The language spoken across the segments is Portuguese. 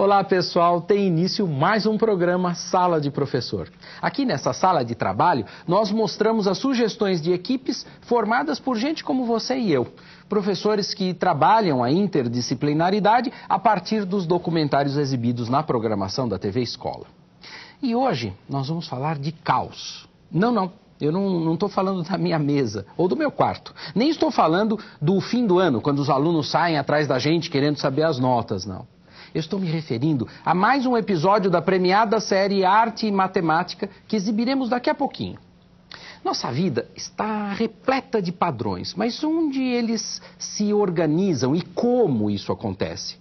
Olá pessoal, tem início mais um programa Sala de Professor. Aqui nessa sala de trabalho, nós mostramos as sugestões de equipes formadas por gente como você e eu. Professores que trabalham a interdisciplinaridade a partir dos documentários exibidos na programação da TV Escola. E hoje nós vamos falar de caos. Eu não estou falando da minha mesa ou do meu quarto. Nem estou falando do fim do ano, quando os alunos saem atrás da gente querendo saber as notas, não. Eu estou me referindo a mais um episódio da premiada série Arte e Matemática que exibiremos daqui a pouquinho. Nossa vida está repleta de padrões, mas onde eles se organizam e como isso acontece?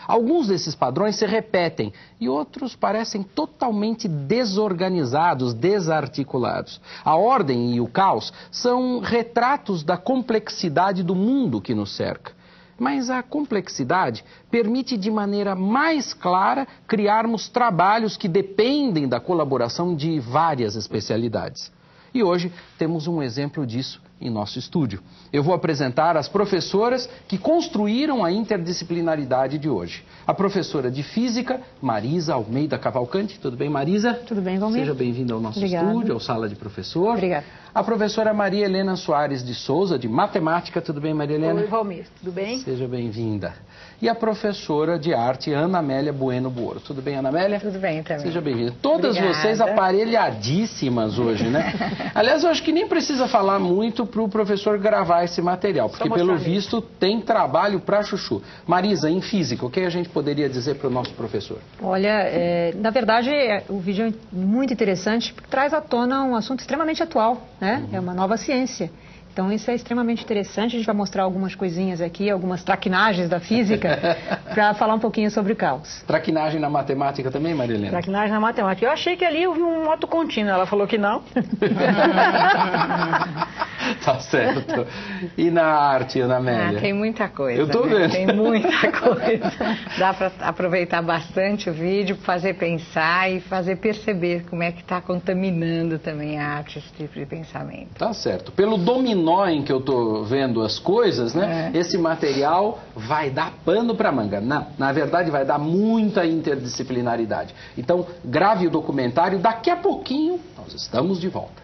Alguns desses padrões se repetem e outros parecem totalmente desorganizados, desarticulados. A ordem e o caos são retratos da complexidade do mundo que nos cerca. Mas a complexidade permite de maneira mais clara criarmos trabalhos que dependem da colaboração de várias especialidades. E hoje temos um exemplo disso em nosso estúdio. Eu vou apresentar as professoras que construíram a interdisciplinaridade de hoje. A professora de Física, Marisa Almeida Cavalcante. Tudo bem, Marisa? Tudo bem, Valmir. Seja bem-vinda ao nosso Obrigada. estúdio, ao Sala de Professor. Obrigada. A professora Maria Helena Soares de Souza, de Matemática. Tudo bem, Maria Helena? Oi, Valmir. Tudo bem? Seja bem-vinda. E a professora de Arte, Ana Amélia Bueno Buoro. Tudo bem, Ana Amélia? Tudo bem também. Seja bem-vinda. Todas Obrigada. vocês aparelhadíssimas hoje, né? Aliás, eu acho que nem precisa falar muito para o professor gravar esse material, porque pelo visto tem trabalho para chuchu. Marisa, em Física, o que a gente poderia dizer para o nosso professor? Olha, na verdade, o vídeo é muito interessante, porque traz à tona um assunto extremamente atual, né? É uma nova ciência. Então isso é extremamente interessante, a gente vai mostrar algumas coisinhas aqui, algumas traquinagens da física, para falar um pouquinho sobre o caos. Traquinagem na matemática também, Marilena? Traquinagem na matemática. Eu achei que ali eu vi um moto contínuo, ela falou que não. Tá certo. E na arte, Ana Amélia? Tem muita coisa. Eu tô vendo. Tem muita coisa. Dá para aproveitar bastante o vídeo, fazer pensar e fazer perceber como é que está contaminando também a arte, esse tipo de pensamento. Tá certo. Pelo dominó em que eu tô vendo as coisas, né? Esse material vai dar pano para manga. Não, na verdade vai dar muita interdisciplinaridade. Então, grave o documentário. Daqui a pouquinho nós estamos de volta.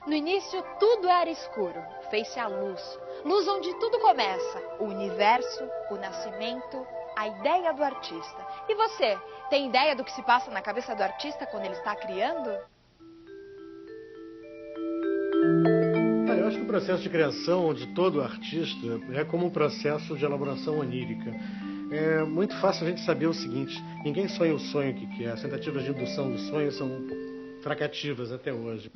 No início tudo era escuro, fez-se a luz. Luz onde tudo começa, o universo, o nascimento, a ideia do artista. E você, tem ideia do que se passa na cabeça do artista quando ele está criando? Eu acho que o processo de criação de todo artista é como um processo de elaboração onírica. É muito fácil a gente saber o seguinte: ninguém sonha o sonho que quer. As tentativas de indução do sonho são fracativas até hoje.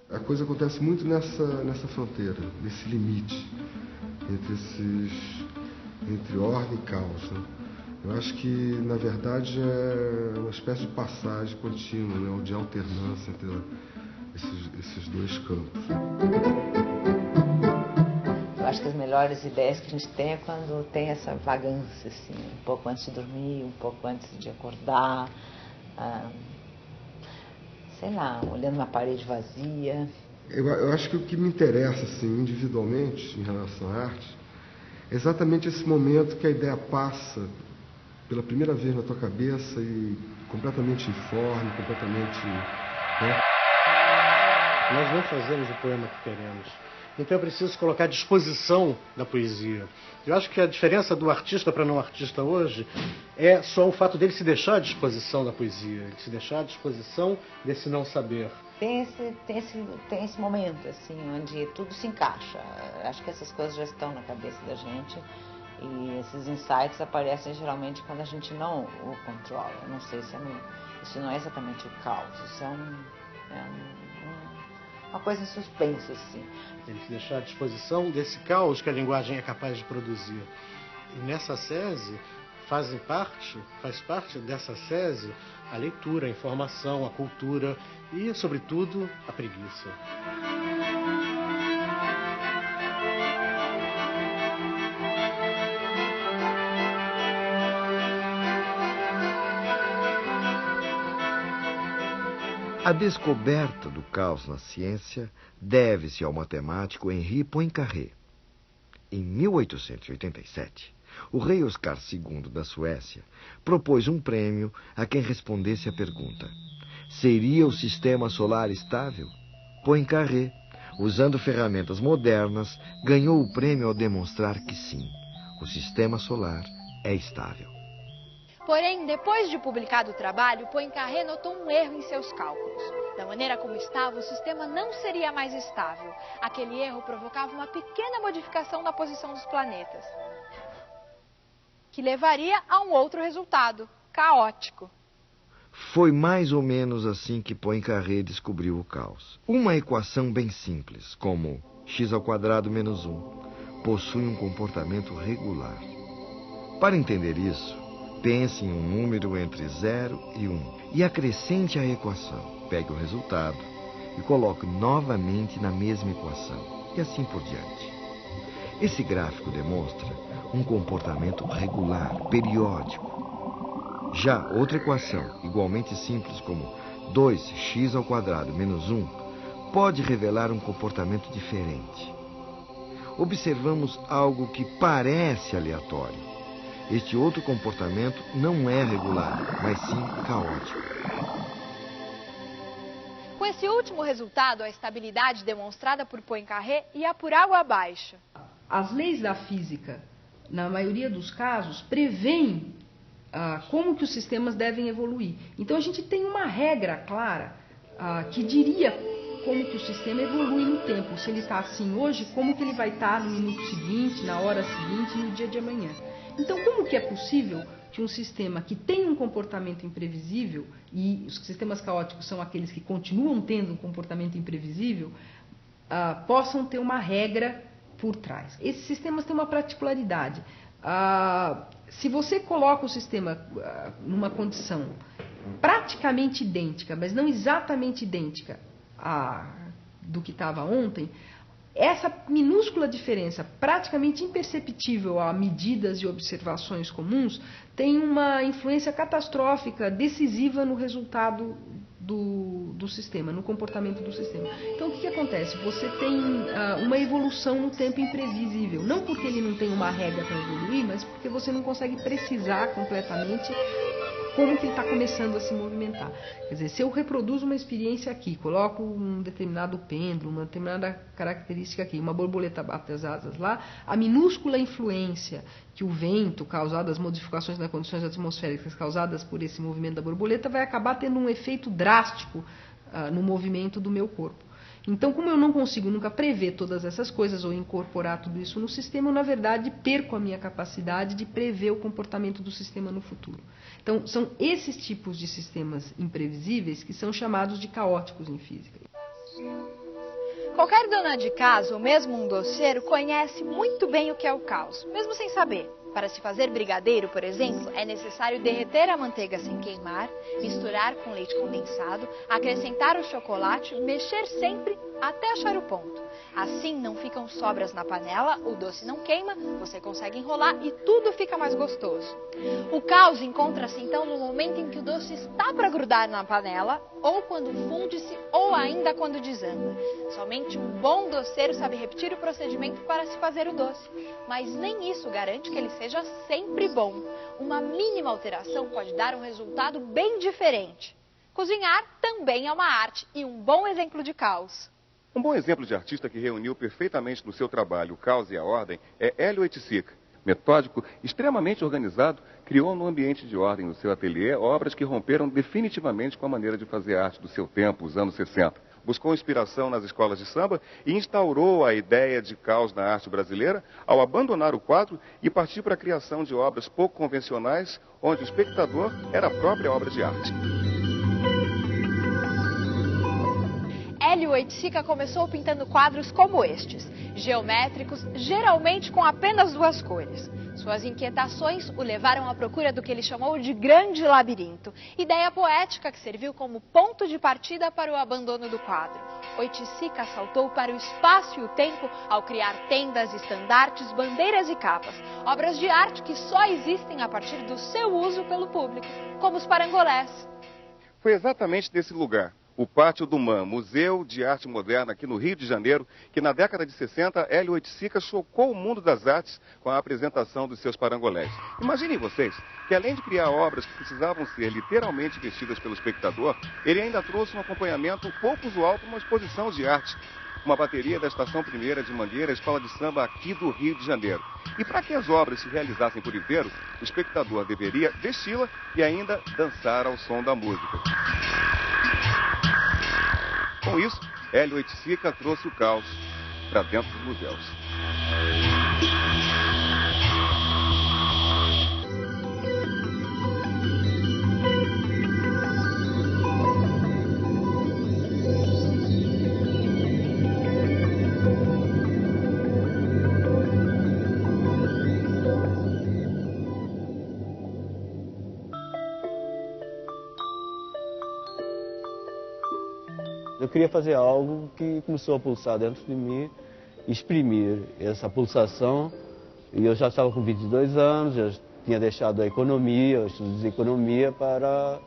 A coisa acontece muito nessa fronteira, nesse limite entre ordem e caos, né? Eu acho que, na verdade, é uma espécie de passagem contínua, né? Ou de alternância entre esses dois campos. Eu acho que as melhores ideias que a gente tem é quando tem essa vagância, assim, um pouco antes de dormir, um pouco antes de acordar, sei lá, olhando uma parede vazia. Eu acho que o que me interessa, assim, individualmente, em relação à arte, é exatamente esse momento que a ideia passa pela primeira vez na tua cabeça e completamente informe, completamente... né? Nós não fazemos o poema que queremos. Então é preciso colocar à disposição da poesia. Eu acho que a diferença do artista para não artista hoje é só o fato dele se deixar à disposição da poesia, ele se deixar à disposição desse não saber. Tem esse momento, assim, onde tudo se encaixa. Acho que essas coisas já estão na cabeça da gente e esses insights aparecem geralmente quando a gente não o controla. Eu não sei se isso não é exatamente o caos, isso é uma coisa em suspenso, assim. Ele se deixar à disposição desse caos que a linguagem é capaz de produzir. E nessa sese faz parte dessa sese a leitura, a informação, a cultura e, sobretudo, a preguiça. A descoberta do caos na ciência deve-se ao matemático Henri Poincaré. Em 1887, o rei Oscar II da Suécia propôs um prêmio a quem respondesse a pergunta: seria o sistema solar estável? Poincaré, usando ferramentas modernas, ganhou o prêmio ao demonstrar que sim, o sistema solar é estável. Porém, depois de publicado o trabalho, Poincaré notou um erro em seus cálculos. Da maneira como estava, o sistema não seria mais estável. Aquele erro provocava uma pequena modificação na posição dos planetas, que levaria a um outro resultado, caótico. Foi mais ou menos assim que Poincaré descobriu o caos. Uma equação bem simples, como x² menos 1, possui um comportamento regular. Para entender isso, pense em um número entre 0 e 1 e acrescente a equação. Pegue o resultado e coloque novamente na mesma equação, e assim por diante. Esse gráfico demonstra um comportamento regular, periódico. Já outra equação, igualmente simples como 2x² menos 1, pode revelar um comportamento diferente. Observamos algo que parece aleatório. Este outro comportamento não é regular, mas sim caótico. Com esse último resultado, a estabilidade demonstrada por Poincaré ia por água abaixo. As leis da física, na maioria dos casos, prevêem como que os sistemas devem evoluir. Então a gente tem uma regra clara que diria como que o sistema evolui no tempo. Se ele está assim hoje, como que ele vai estar no minuto seguinte, na hora seguinte, no dia de amanhã. Então, como que é possível que um sistema que tem um comportamento imprevisível, e os sistemas caóticos são aqueles que continuam tendo um comportamento imprevisível, possam ter uma regra por trás? Esses sistemas têm uma particularidade. Se você coloca o sistema numa condição praticamente idêntica, mas não exatamente idêntica do que estava ontem, essa minúscula diferença, praticamente imperceptível a medidas e observações comuns, tem uma influência catastrófica, decisiva no resultado do sistema, no comportamento do sistema. Então, o que acontece? Você tem uma evolução no tempo imprevisível. Não porque ele não tem uma regra para evoluir, mas porque você não consegue precisar completamente como que ele está começando a se movimentar. Quer dizer, se eu reproduzo uma experiência aqui, coloco um determinado pêndulo, uma determinada característica aqui, uma borboleta bate as asas lá, a minúscula influência que o vento causado, as modificações nas condições atmosféricas causadas por esse movimento da borboleta vai acabar tendo um efeito drástico no movimento do meu corpo. Então, como eu não consigo nunca prever todas essas coisas ou incorporar tudo isso no sistema, eu, na verdade, perco a minha capacidade de prever o comportamento do sistema no futuro. Então, são esses tipos de sistemas imprevisíveis que são chamados de caóticos em física. Qualquer dona de casa, ou mesmo um doceiro, conhece muito bem o que é o caos, mesmo sem saber. Para se fazer brigadeiro, por exemplo, é necessário derreter a manteiga sem queimar, misturar com leite condensado, acrescentar o chocolate, mexer sempre até achar o ponto. Assim não ficam sobras na panela, o doce não queima, você consegue enrolar e tudo fica mais gostoso. O caos encontra-se então no momento em que o doce está para grudar na panela, ou quando funde-se, ou ainda quando desanda. Somente um bom doceiro sabe repetir o procedimento para se fazer o doce, mas nem isso garante que ele seja sempre bom. Uma mínima alteração pode dar um resultado bem diferente. Cozinhar também é uma arte e um bom exemplo de caos. Um bom exemplo de artista que reuniu perfeitamente no seu trabalho o caos e a ordem é Hélio Oiticica. Metódico, extremamente organizado, criou no ambiente de ordem no seu ateliê obras que romperam definitivamente com a maneira de fazer arte do seu tempo, os anos 60. Buscou inspiração nas escolas de samba e instaurou a ideia de caos na arte brasileira ao abandonar o quadro e partir para a criação de obras pouco convencionais, onde o espectador era a própria obra de arte. Hélio Oiticica começou pintando quadros como estes, geométricos, geralmente com apenas duas cores. Suas inquietações o levaram à procura do que ele chamou de grande labirinto, ideia poética que serviu como ponto de partida para o abandono do quadro. Oiticica saltou para o espaço e o tempo ao criar tendas, estandartes, bandeiras e capas, obras de arte que só existem a partir do seu uso pelo público, como os parangolés. Foi exatamente desse lugar, o Pátio do MAM, Museu de Arte Moderna aqui no Rio de Janeiro, que na década de 60, Hélio Oiticica chocou o mundo das artes com a apresentação dos seus parangolés. Imaginem vocês que além de criar obras que precisavam ser literalmente vestidas pelo espectador, ele ainda trouxe um acompanhamento pouco usual para uma exposição de arte. Uma bateria da Estação Primeira de Mangueira, escola de samba aqui do Rio de Janeiro. E para que as obras se realizassem por inteiro, o espectador deveria vesti-la e ainda dançar ao som da música. Com isso, Hélio Oiticica trouxe o caos para dentro dos museus. Eu queria fazer algo que começou a pulsar dentro de mim, exprimir essa pulsação. E eu já estava com 22 anos, já tinha deixado a economia, os estudos de economia, para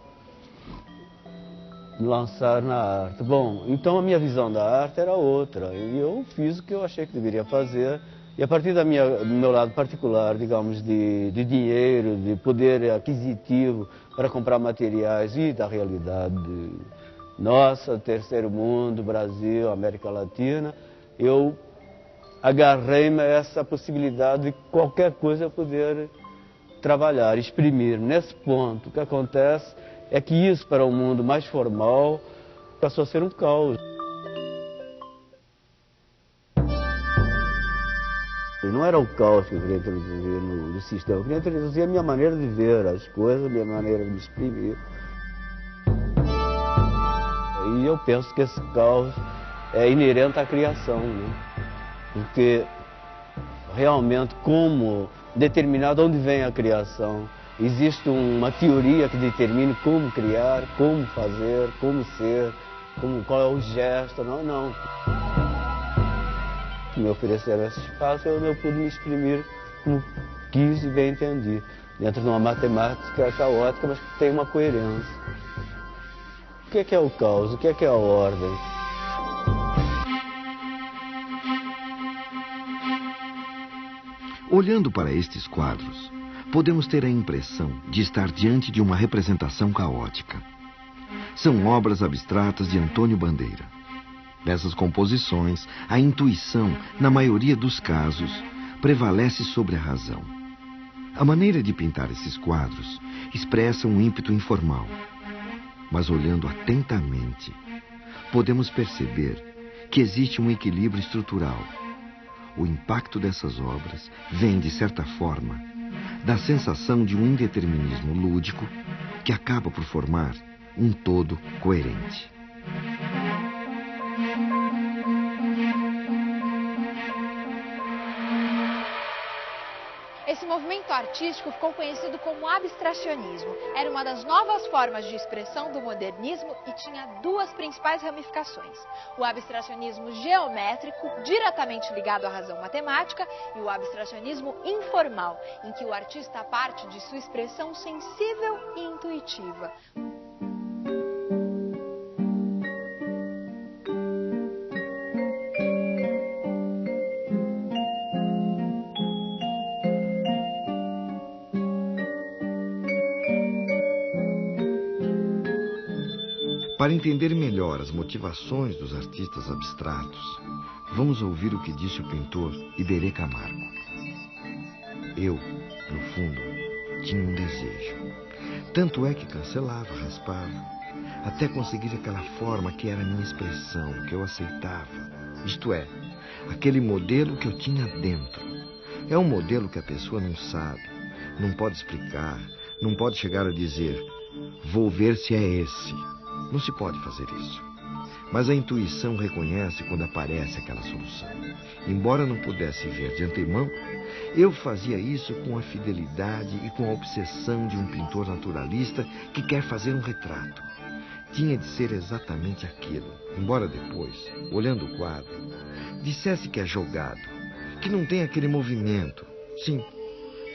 me lançar na arte. Bom, então a minha visão da arte era outra, e eu fiz o que eu achei que deveria fazer. E a partir do meu lado particular, digamos, de dinheiro, de poder aquisitivo para comprar materiais e da realidade nossa, terceiro mundo, Brasil, América Latina, eu agarrei-me a essa possibilidade de qualquer coisa eu poder trabalhar, exprimir. Nesse ponto, o que acontece é que isso para o mundo mais formal passou a ser um caos. Não era o caos que eu queria introduzir no sistema, eu queria introduzir a minha maneira de ver as coisas, a minha maneira de me exprimir. E eu penso que esse caos é inerente à criação, né? Porque realmente como determinado onde vem a criação, existe uma teoria que determine como criar, como fazer, como ser, qual é o gesto, não. Me ofereceram esse espaço, eu pude me exprimir como quis e bem entendi, dentro de uma matemática caótica, mas que tem uma coerência. O que é o caos? O que é a ordem? Olhando para estes quadros, podemos ter a impressão de estar diante de uma representação caótica. São obras abstratas de Antônio Bandeira. Nessas composições, a intuição, na maioria dos casos, prevalece sobre a razão. A maneira de pintar esses quadros expressa um ímpeto informal. Mas olhando atentamente, podemos perceber que existe um equilíbrio estrutural. O impacto dessas obras vem, de certa forma, da sensação de um indeterminismo lúdico que acaba por formar um todo coerente. Esse movimento artístico ficou conhecido como abstracionismo. Era uma das novas formas de expressão do modernismo e tinha duas principais ramificações. O abstracionismo geométrico, diretamente ligado à razão matemática, e o abstracionismo informal, em que o artista parte de sua expressão sensível e intuitiva. Para entender melhor as motivações dos artistas abstratos, vamos ouvir o que disse o pintor Iberê Camargo. Eu, no fundo, tinha um desejo. Tanto é que cancelava, raspava, até conseguir aquela forma que era a minha expressão, que eu aceitava. Isto é, aquele modelo que eu tinha dentro. É um modelo que a pessoa não sabe, não pode explicar, não pode chegar a dizer, vou ver se é esse. Não se pode fazer isso. Mas a intuição reconhece quando aparece aquela solução. Embora não pudesse ver de antemão, eu fazia isso com a fidelidade e com a obsessão de um pintor naturalista que quer fazer um retrato. Tinha de ser exatamente aquilo, embora depois, olhando o quadro, dissesse que é jogado, que não tem aquele movimento. Sim,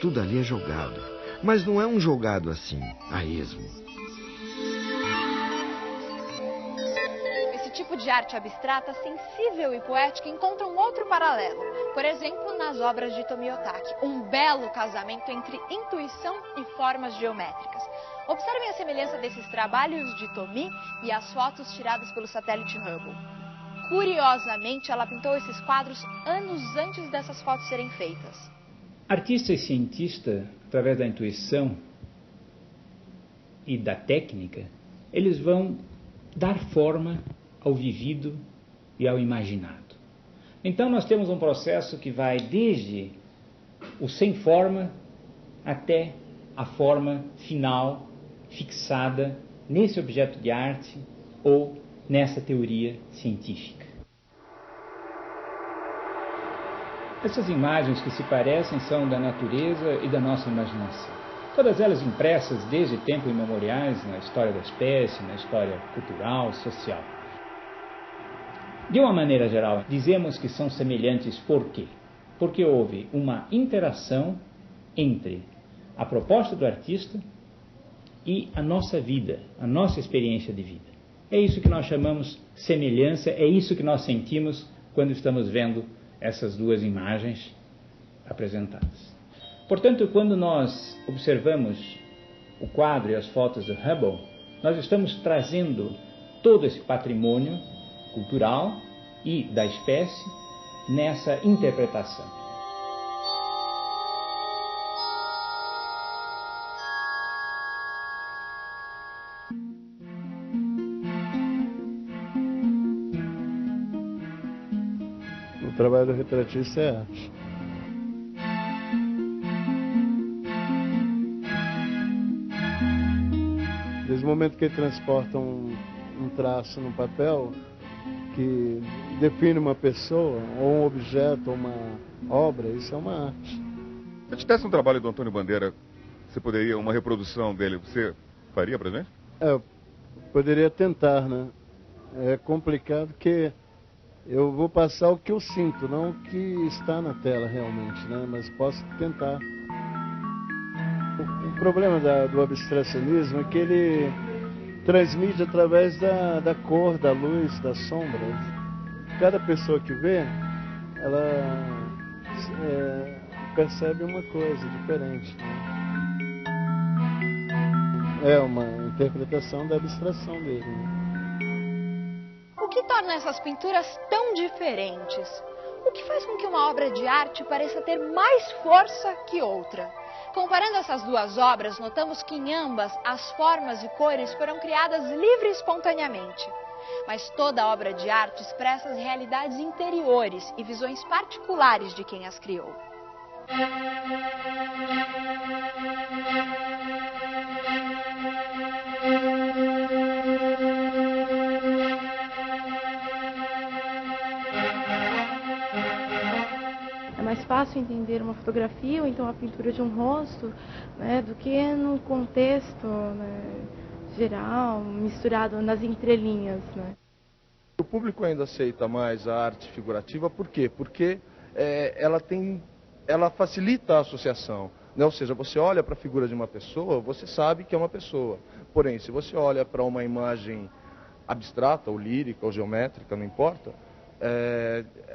tudo ali é jogado, mas não é um jogado assim, a esmo. tipo de arte abstrata, sensível e poética encontra um outro paralelo. Por exemplo, nas obras de Tomio Otaki, um belo casamento entre intuição e formas geométricas. Observem a semelhança desses trabalhos de Tomi e as fotos tiradas pelo satélite Hubble. Curiosamente, ela pintou esses quadros anos antes dessas fotos serem feitas. Artista e cientista, através da intuição e da técnica, eles vão dar forma ao vivido e ao imaginado. Então nós temos um processo que vai desde o sem forma até a forma final fixada nesse objeto de arte ou nessa teoria científica. Essas imagens que se parecem são da natureza e da nossa imaginação. Todas elas impressas desde tempos imemoriais na história da espécie, na história cultural, social. De uma maneira geral, dizemos que são semelhantes por quê? Porque houve uma interação entre a proposta do artista e a nossa vida, a nossa experiência de vida. É isso que nós chamamos semelhança, é isso que nós sentimos quando estamos vendo essas duas imagens apresentadas. Portanto, quando nós observamos o quadro e as fotos do Hubble, nós estamos trazendo todo esse patrimônio cultural e da espécie nessa interpretação. O trabalho do retratista é arte. Desde o momento que ele transporta um traço no papel que define uma pessoa, ou um objeto, ou uma obra, isso é uma arte. Se eu tivesse um trabalho do Antônio Bandeira, você poderia, uma reprodução dele, você faria pra gente? Eu poderia tentar, né? É complicado porque eu vou passar o que eu sinto, não o que está na tela realmente, né? Mas posso tentar. O problema do abstracionismo é que ele transmite através da cor, da luz, das sombras. Cada pessoa que vê, ela percebe uma coisa diferente, né? É uma interpretação da abstração dele, né? O que torna essas pinturas tão diferentes? O que faz com que uma obra de arte pareça ter mais força que outra? Comparando essas duas obras, notamos que em ambas as formas e cores foram criadas livre e espontaneamente. Mas toda obra de arte expressa as realidades interiores e visões particulares de quem as criou. É mais fácil entender uma fotografia ou então a pintura de um rosto, né, do que no contexto, né, geral, misturado nas entrelinhas, né? O público ainda aceita mais a arte figurativa, por quê? Porque ela facilita a associação, né? Ou seja, você olha para a figura de uma pessoa, você sabe que é uma pessoa. Porém, se você olha para uma imagem abstrata, ou lírica, ou geométrica, não importa,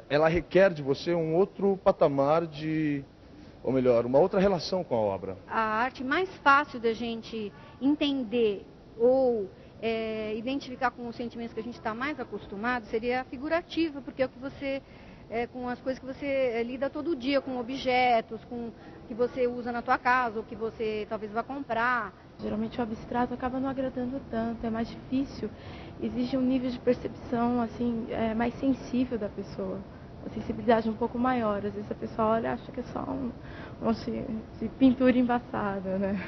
ela requer de você um outro patamar ou melhor, uma outra relação com a obra. A arte mais fácil da gente entender ou identificar com os sentimentos que a gente está mais acostumado seria a figurativa, porque é o que você, com as coisas que você lida todo dia, com objetos, com que você usa na tua casa ou que você talvez vá comprar. Geralmente o abstrato acaba não agradando tanto, é mais difícil, exige um nível de percepção assim, mais sensível da pessoa, uma sensibilidade um pouco maior. Às vezes a pessoa olha e acha que é só uma pintura embaçada, né?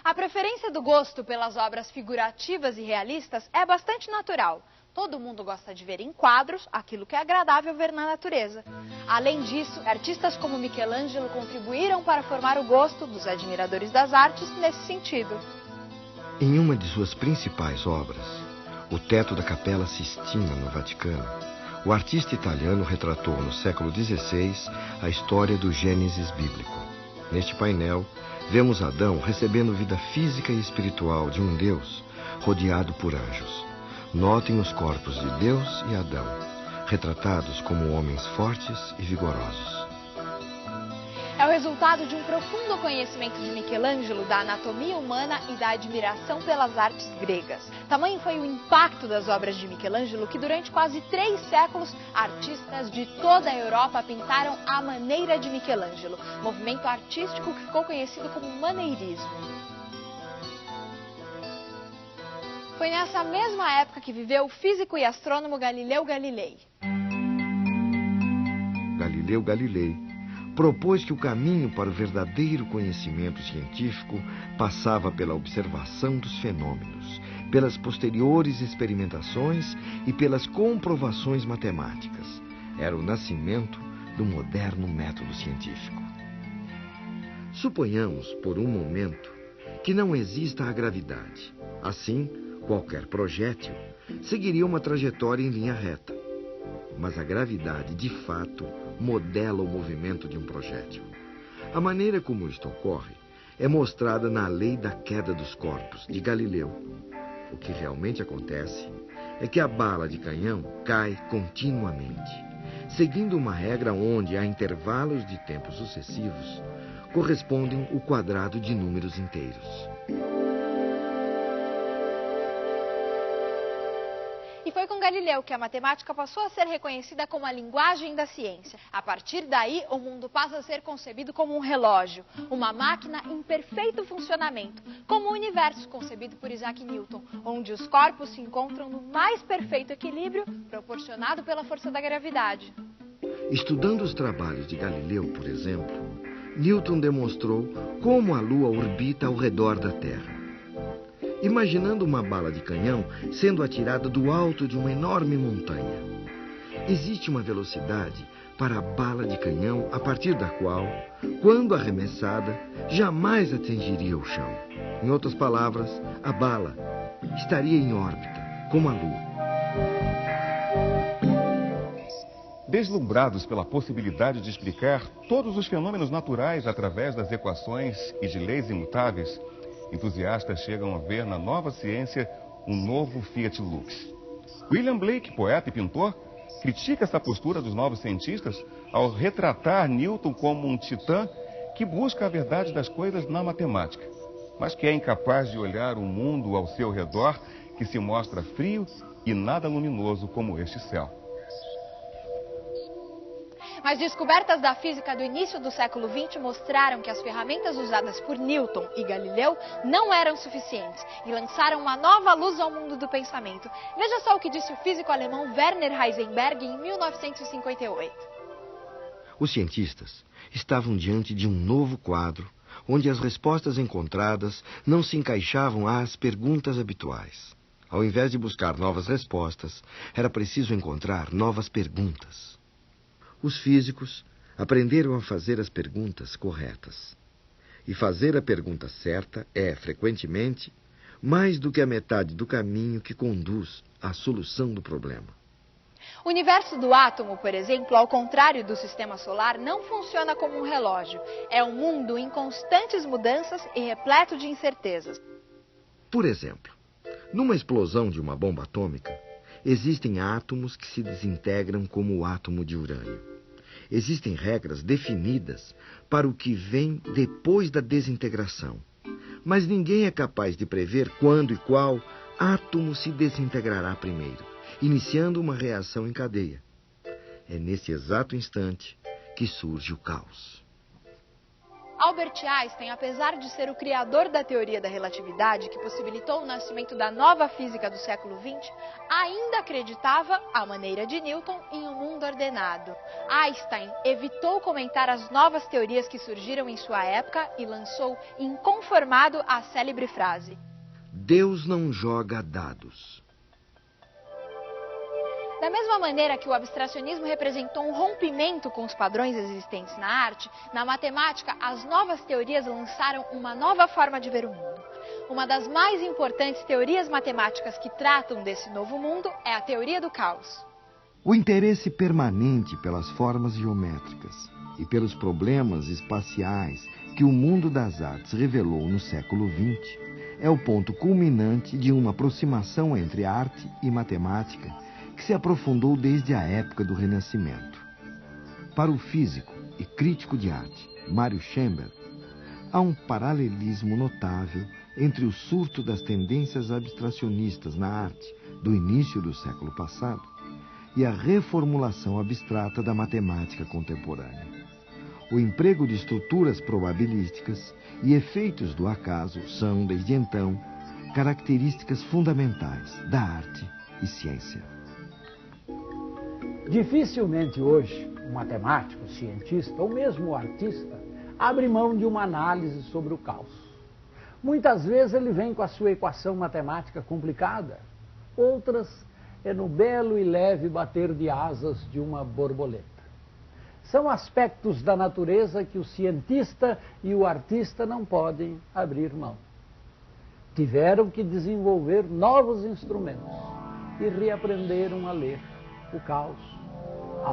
A preferência do gosto pelas obras figurativas e realistas é bastante natural. Todo mundo gosta de ver em quadros aquilo que é agradável ver na natureza. Além disso, artistas como Michelangelo contribuíram para formar o gosto dos admiradores das artes nesse sentido. Em uma de suas principais obras, O Teto da Capela Sistina, no Vaticano, o artista italiano retratou no século XVI a história do Gênesis bíblico. Neste painel, vemos Adão recebendo vida física e espiritual de um Deus rodeado por anjos. Notem os corpos de Deus e Adão, retratados como homens fortes e vigorosos. É o resultado de um profundo conhecimento de Michelangelo da anatomia humana e da admiração pelas artes gregas. Tamanho foi o impacto das obras de Michelangelo que durante quase 3 séculos artistas de toda a Europa pintaram à maneira de Michelangelo, movimento artístico que ficou conhecido como maneirismo. Foi nessa mesma época que viveu o físico e astrônomo Galileu Galilei. Galileu Galilei propôs que o caminho para o verdadeiro conhecimento científico passava pela observação dos fenômenos, pelas posteriores experimentações e pelas comprovações matemáticas. Era o nascimento do moderno método científico. Suponhamos, por um momento, que não exista a gravidade. Assim, qualquer projétil seguiria uma trajetória em linha reta. Mas a gravidade, de fato, modela o movimento de um projétil. A maneira como isto ocorre é mostrada na lei da queda dos corpos, de Galileu. O que realmente acontece é que a bala de canhão cai continuamente, seguindo uma regra onde, a intervalos de tempo sucessivos, correspondem o quadrado de números inteiros. E foi com Galileu que a matemática passou a ser reconhecida como a linguagem da ciência. A partir daí, o mundo passa a ser concebido como um relógio, uma máquina em perfeito funcionamento, como o universo concebido por Isaac Newton, onde os corpos se encontram no mais perfeito equilíbrio proporcionado pela força da gravidade. Estudando os trabalhos de Galileu, por exemplo, Newton demonstrou como a Lua orbita ao redor da Terra. Imaginando uma bala de canhão sendo atirada do alto de uma enorme montanha. Existe uma velocidade para a bala de canhão a partir da qual, quando arremessada, jamais atingiria o chão. Em outras palavras, a bala estaria em órbita, como a Lua. Deslumbrados pela possibilidade de explicar todos os fenômenos naturais através das equações e de leis imutáveis, entusiastas chegam a ver na nova ciência um novo Fiat Lux. William Blake, poeta e pintor, critica essa postura dos novos cientistas ao retratar Newton como um titã que busca a verdade das coisas na matemática, mas que é incapaz de olhar o mundo ao seu redor, que se mostra frio e nada luminoso como este céu. Mas descobertas da física do início do século XX mostraram que as ferramentas usadas por Newton e Galileu não eram suficientes e lançaram uma nova luz ao mundo do pensamento. Veja só o que disse o físico alemão Werner Heisenberg em 1958. Os cientistas estavam diante de um novo quadro, onde as respostas encontradas não se encaixavam às perguntas habituais. Ao invés de buscar novas respostas, era preciso encontrar novas perguntas. Os físicos aprenderam a fazer as perguntas corretas. E fazer a pergunta certa é, frequentemente, mais do que a metade do caminho que conduz à solução do problema. O universo do átomo, por exemplo, ao contrário do sistema solar, não funciona como um relógio. É um mundo em constantes mudanças e repleto de incertezas. Por exemplo, numa explosão de uma bomba atômica, existem átomos que se desintegram como o átomo de urânio. Existem regras definidas para o que vem depois da desintegração. Mas ninguém é capaz de prever quando e qual átomo se desintegrará primeiro, iniciando uma reação em cadeia. É nesse exato instante que surge o caos. Albert Einstein, apesar de ser o criador da teoria da relatividade, que possibilitou o nascimento da nova física do século XX, ainda acreditava, à maneira de Newton, em um mundo ordenado. Einstein evitou comentar as novas teorias que surgiram em sua época e lançou inconformado a célebre frase: Deus não joga dados. Da mesma maneira que o abstracionismo representou um rompimento com os padrões existentes na arte, na matemática, as novas teorias lançaram uma nova forma de ver o mundo. Uma das mais importantes teorias matemáticas que tratam desse novo mundo é a teoria do caos. O interesse permanente pelas formas geométricas e pelos problemas espaciais que o mundo das artes revelou no século XX é o ponto culminante de uma aproximação entre arte e matemática que se aprofundou desde a época do Renascimento. Para o físico e crítico de arte Mário Schember, há um paralelismo notável entre o surto das tendências abstracionistas na arte do início do século passado e a reformulação abstrata da matemática contemporânea. O emprego de estruturas probabilísticas e efeitos do acaso são, desde então, características fundamentais da arte e ciência. Dificilmente hoje um matemático, cientista ou mesmo artista abre mão de uma análise sobre o caos. Muitas vezes ele vem com a sua equação matemática complicada, outras é no belo e leve bater de asas de uma borboleta. São aspectos da natureza que o cientista e o artista não podem abrir mão. Tiveram que desenvolver novos instrumentos e reaprenderam a ler o caos, a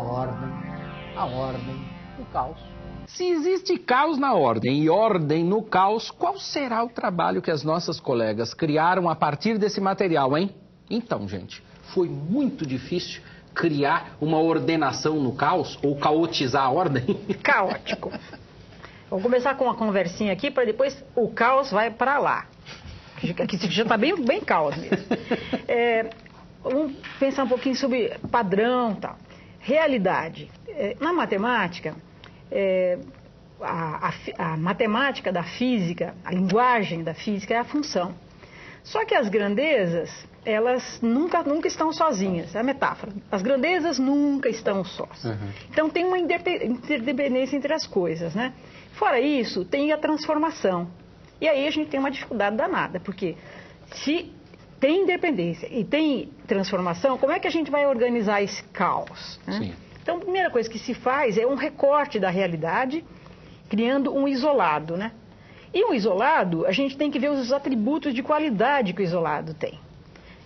ordem, o caos. Se existe caos na ordem e ordem no caos, qual será o trabalho que as nossas colegas criaram a partir desse material, hein? Então, gente, foi muito difícil criar uma ordenação no caos ou caotizar a ordem? Caótico. Vamos começar com uma conversinha aqui para depois o caos vai para lá. Aqui já está bem caos mesmo. Vamos pensar um pouquinho sobre padrão e tal. Realidade. Na matemática, a matemática da física, a linguagem da física é a função. Só que as grandezas, elas nunca estão sozinhas, é a metáfora. As grandezas nunca estão sós. Uhum. Então tem uma interdependência entre as coisas, né? Fora isso, tem a transformação. E aí a gente tem uma dificuldade danada, porque se tem independência e tem transformação, como é que a gente vai organizar esse caos, né? Sim. Então, a primeira coisa que se faz é um recorte da realidade, criando um isolado, né? E um isolado, a gente tem que ver os atributos de qualidade que o isolado tem.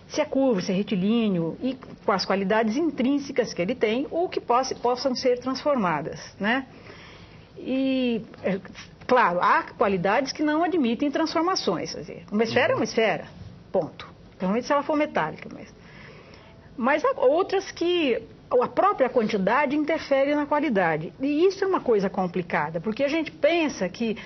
Se é curvo, se é retilíneo, e com as qualidades intrínsecas que ele tem, ou que possam ser transformadas, né? E, claro, há qualidades que não admitem transformações. Quer dizer, uma esfera é uma esfera, ponto. Principalmente se ela for metálica. Mas há outras que a própria quantidade interfere na qualidade. E isso é uma coisa complicada, porque a gente pensa que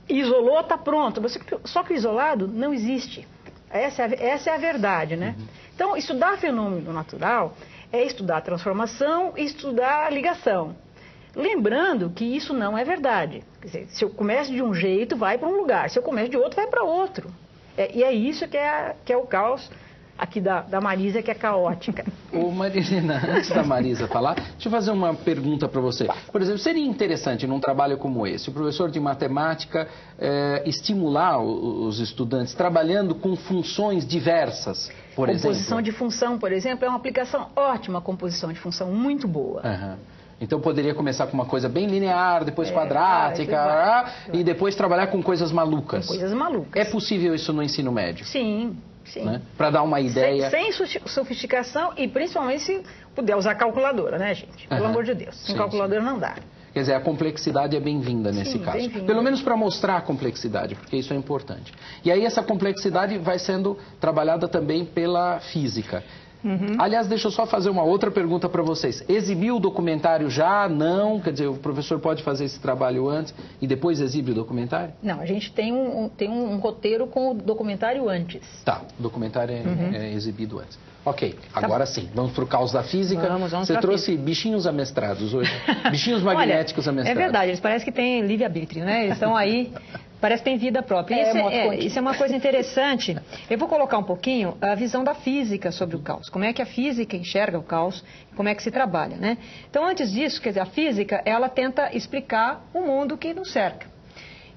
isolou, está pronto. Só que o isolado não existe. Essa é a verdade, né? Uhum. Então, estudar fenômeno natural é estudar a transformação e estudar a ligação. Lembrando que isso não é verdade. Quer dizer, se eu começo de um jeito, vai para um lugar. Se eu começo de outro, vai para outro. E é isso que é o caos aqui da Marisa, que é caótica. Ô Marilena, antes da Marisa falar, deixa eu fazer uma pergunta para você. Por exemplo, seria interessante num trabalho como esse, o professor de matemática estimular os estudantes trabalhando com funções diversas, por exemplo? Composição de função, por exemplo, é uma aplicação ótima, composição de função, muito boa. Uhum. Então poderia começar com uma coisa bem linear, depois quadrática, e depois trabalhar com coisas malucas. Com coisas malucas. É possível isso no ensino médio? Sim, sim. Né? Para dar uma ideia... Sem sofisticação e principalmente se puder usar calculadora, né, gente? Pelo amor de Deus. Sem calculadora não dá. Quer dizer, a complexidade é bem-vinda nesse caso. Pelo menos para mostrar a complexidade, porque isso é importante. E aí essa complexidade vai sendo trabalhada também pela física. Uhum. Aliás, deixa eu só fazer uma outra pergunta para vocês. Exibiu o documentário já? Não? Quer dizer, o professor pode fazer esse trabalho antes e depois exibe o documentário? Não, a gente tem um roteiro com o documentário antes. Tá, o documentário é exibido antes. Ok, agora sim, vamos para o caos da física. Vamos Você trouxe física. Bichinhos amestrados hoje. Bichinhos magnéticos amestrados. É verdade, eles parecem que têm livre-arbítrio, né? Eles estão aí... Parece que tem vida própria. Isso é uma coisa interessante. Eu vou colocar um pouquinho a visão da física sobre o caos. Como é que a física enxerga o caos, como é que se trabalha, né? Então, antes disso, quer dizer, a física, ela tenta explicar o mundo que nos cerca.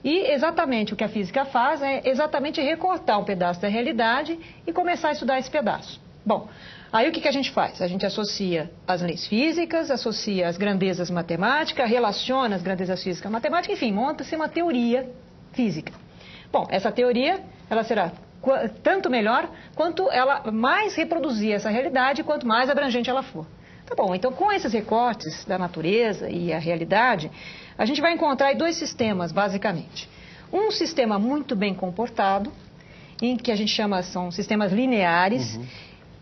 E exatamente o que a física faz é exatamente recortar um pedaço da realidade e começar a estudar esse pedaço. Bom, aí o que a gente faz? A gente associa as leis físicas, associa as grandezas matemáticas, relaciona as grandezas físicas à matemática, enfim, monta-se uma teoria física. Bom, essa teoria, ela será tanto melhor quanto ela mais reproduzir essa realidade, quanto mais abrangente ela for. Tá bom, então com esses recortes da natureza e a realidade, a gente vai encontrar aí dois sistemas, basicamente. Um sistema muito bem comportado em que a gente chama, são sistemas lineares,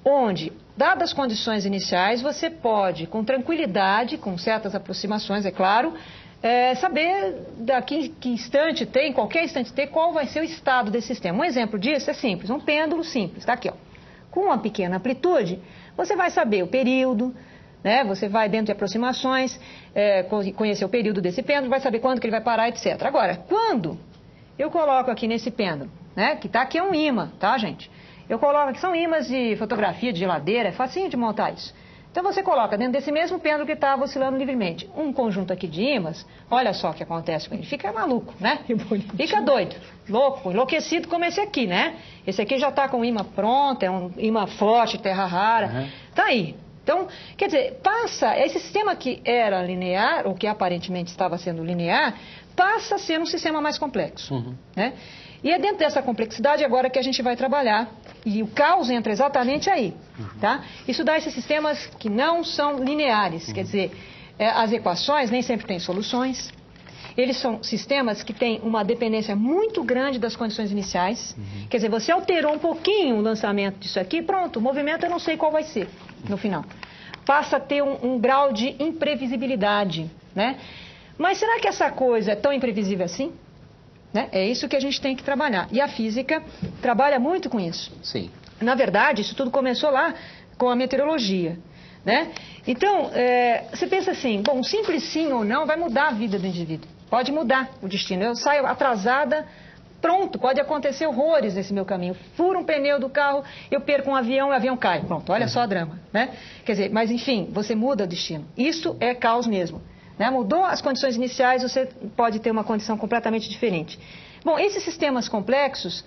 onde, dadas as condições iniciais, você pode, com tranquilidade, com certas aproximações, é claro, saber daqui que instante tem, qualquer instante tem, qual vai ser o estado desse sistema. Um exemplo disso é simples, um pêndulo simples, está aqui, ó. Com uma pequena amplitude, você vai saber o período, né? Você vai dentro de aproximações, conhecer o período desse pêndulo, vai saber quando que ele vai parar, etc. Agora, quando eu coloco aqui nesse pêndulo, né? Que está aqui é um ímã, tá, gente? Eu coloco aqui, são ímãs de fotografia, de geladeira, é facinho de montar isso. Então você coloca dentro desse mesmo pêndulo que estava oscilando livremente um conjunto aqui de ímãs, olha só o que acontece com ele, fica maluco, né? Fica doido, louco, enlouquecido como esse aqui, né? Esse aqui já está com o ímã pronto, é um ímã forte, terra rara, tá aí. Então, quer dizer, esse sistema que era linear, ou que aparentemente estava sendo linear, passa a ser um sistema mais complexo, né? E é dentro dessa complexidade agora que a gente vai trabalhar, e o caos entra exatamente aí, tá? Isso dá esses sistemas que não são lineares, quer dizer, as equações nem sempre têm soluções, eles são sistemas que têm uma dependência muito grande das condições iniciais, quer dizer, você alterou um pouquinho o lançamento disso aqui, pronto, o movimento eu não sei qual vai ser no final. Passa a ter um grau de imprevisibilidade, né? Mas será que essa coisa é tão imprevisível assim? Né? É isso que a gente tem que trabalhar. E a física trabalha muito com isso. Sim. Na verdade, isso tudo começou lá com a meteorologia, né? Então, você pensa assim, bom, um simples sim ou não vai mudar a vida do indivíduo. Pode mudar o destino. Eu saio atrasada, pronto, pode acontecer horrores nesse meu caminho. Furo um pneu do carro, eu perco um avião, o avião cai. Pronto, olha só a drama, né? Quer dizer, mas enfim, você muda o destino. Isso é caos mesmo. Né? Mudou as condições iniciais, você pode ter uma condição completamente diferente. Bom, esses sistemas complexos,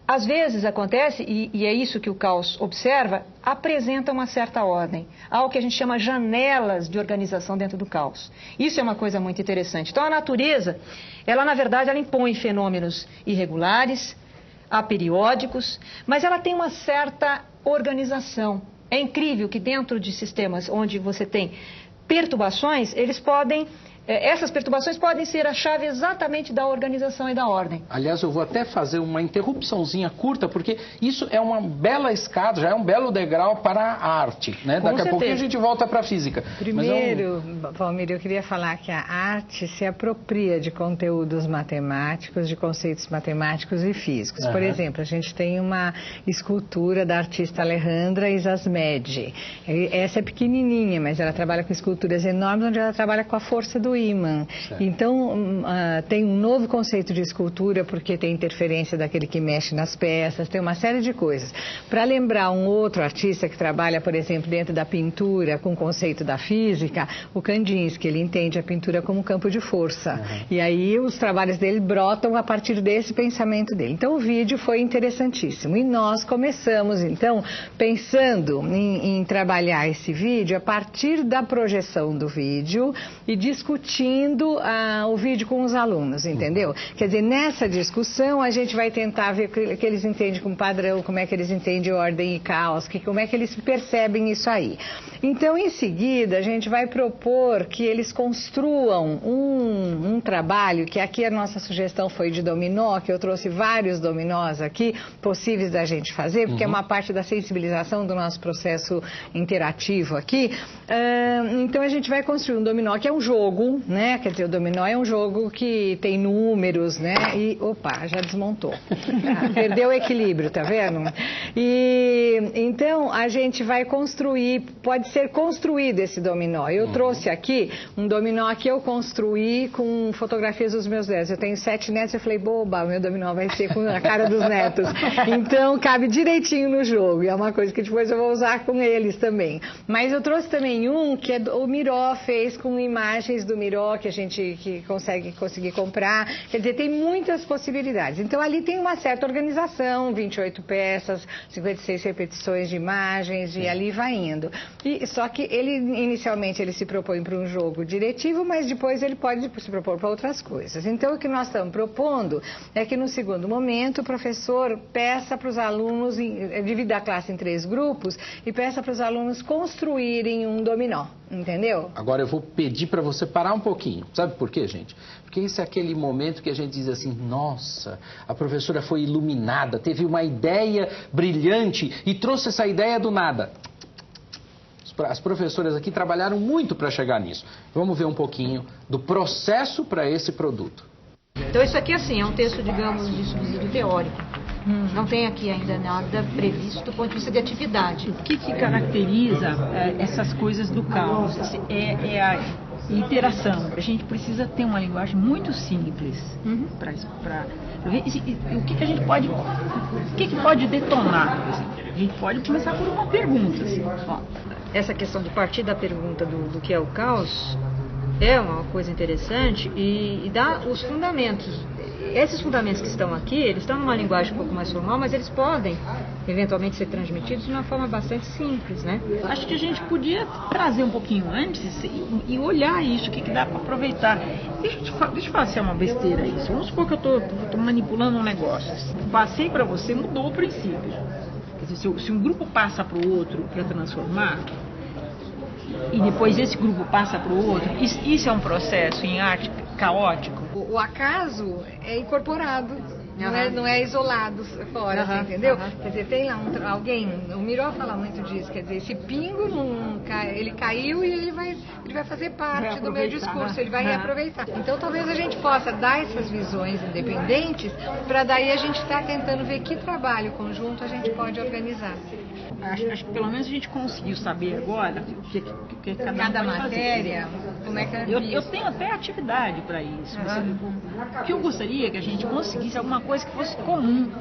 às vezes acontece, e é isso que o caos observa, apresenta uma certa ordem, algo que a gente chama janelas de organização dentro do caos. Isso é uma coisa muito interessante. Então a natureza, ela na verdade, ela impõe fenômenos irregulares, aperiódicos, mas ela tem uma certa organização. É incrível que dentro de sistemas onde você tem perturbações, essas perturbações podem ser a chave exatamente da organização e da ordem. Aliás, eu vou até fazer uma interrupçãozinha curta, porque isso é uma bela escada, já é um belo degrau para a arte, né? Daqui a pouquinho a gente volta para a física. Primeiro, Valmir, eu queria falar que a arte se apropria de conteúdos matemáticos, de conceitos matemáticos e físicos. Por exemplo, a gente tem uma escultura da artista Alejandra Isasmedi. Essa é pequenininha, mas ela trabalha com esculturas enormes, onde ela trabalha com a força do ímã. Então, tem um novo conceito de escultura, porque tem interferência daquele que mexe nas peças, tem uma série de coisas. Para lembrar um outro artista que trabalha, por exemplo, dentro da pintura, com o conceito da física, o Kandinsky, ele entende a pintura como campo de força. E aí os trabalhos dele brotam a partir desse pensamento dele. Então, o vídeo foi interessantíssimo. E nós começamos, então, pensando em trabalhar esse vídeo a partir da projeção do vídeo e discutindo o vídeo com os alunos, entendeu? Quer dizer, nessa discussão a gente vai tentar ver o que eles entendem como padrão, como é que eles entendem ordem e caos, como é que eles percebem isso aí. Então, em seguida, a gente vai propor que eles construam um trabalho, que aqui a nossa sugestão foi de dominó, que eu trouxe vários dominós aqui, possíveis da gente fazer, porque é uma parte da sensibilização do nosso processo interativo aqui. Então, a gente vai construir um dominó, que é um jogo, né? Quer dizer, o dominó é um jogo que tem números, né? E, opa, já desmontou. Perdeu o equilíbrio, tá vendo? E, então, a gente vai construir, pode ser construído esse dominó. Eu trouxe aqui um dominó que eu construí com fotografias dos meus netos. Eu tenho 7 netos, eu falei, boba, o meu dominó vai ser com a cara dos netos. Então, cabe direitinho no jogo. E é uma coisa que depois eu vou usar com eles também. Mas eu trouxe também um que o Miró fez com imagens do Miró que a gente conseguir comprar. Quer dizer, tem muitas possibilidades. Então, ali tem uma certa organização, 28 peças, 56 repetições de imagens, e ali vai indo. Só que inicialmente ele se propõe para um jogo diretivo, mas depois ele pode se propor para outras coisas. Então, o que nós estamos propondo é que no segundo momento o professor peça para os alunos, divida a classe em 3 grupos e peça para os alunos construírem um dominó. Entendeu? Agora eu vou pedir para você parar um pouquinho. Sabe por quê, gente? Porque esse é aquele momento que a gente diz assim, nossa, a professora foi iluminada, teve uma ideia brilhante e trouxe essa ideia do nada. As professoras aqui trabalharam muito para chegar nisso. Vamos ver um pouquinho do processo para esse produto. Então isso aqui assim, é um texto, digamos, de subsídio teórico. Não tem aqui ainda nada previsto do ponto de vista de atividade. O que caracteriza essas coisas do caos? É a iteração. A gente precisa ter uma linguagem muito simples para o que a gente pode, o que pode detonar. A gente pode começar por uma pergunta. Assim. Ó, essa questão de partir da pergunta do que é o caos é uma coisa interessante e dá os fundamentos. Esses fundamentos que estão aqui, eles estão numa linguagem um pouco mais formal, mas eles podem, eventualmente, ser transmitidos de uma forma bastante simples, né? Acho que a gente podia trazer um pouquinho antes e olhar isso, o que dá para aproveitar. Deixa eu fazer uma besteira isso. Vamos supor que eu estou manipulando um negócio. Passei para você, mudou o princípio. Quer dizer, se um grupo passa para o outro para transformar, e depois esse grupo passa para o outro, isso é um processo em arte caótico. O acaso é incorporado, não é isolado fora, você entendeu? Quer dizer, tem lá alguém, o Miró fala muito disso, quer dizer, esse pingo, ele caiu e ele vai fazer parte do meu discurso, ele vai reaproveitar. Então talvez a gente possa dar essas visões independentes, para daí a gente estar tentando ver que trabalho conjunto a gente pode organizar. Acho que pelo menos a gente conseguiu saber agora o que cada matéria, fazer. Como é que eu tenho até atividade para isso. O que eu gostaria é que a gente conseguisse alguma coisa que fosse comum,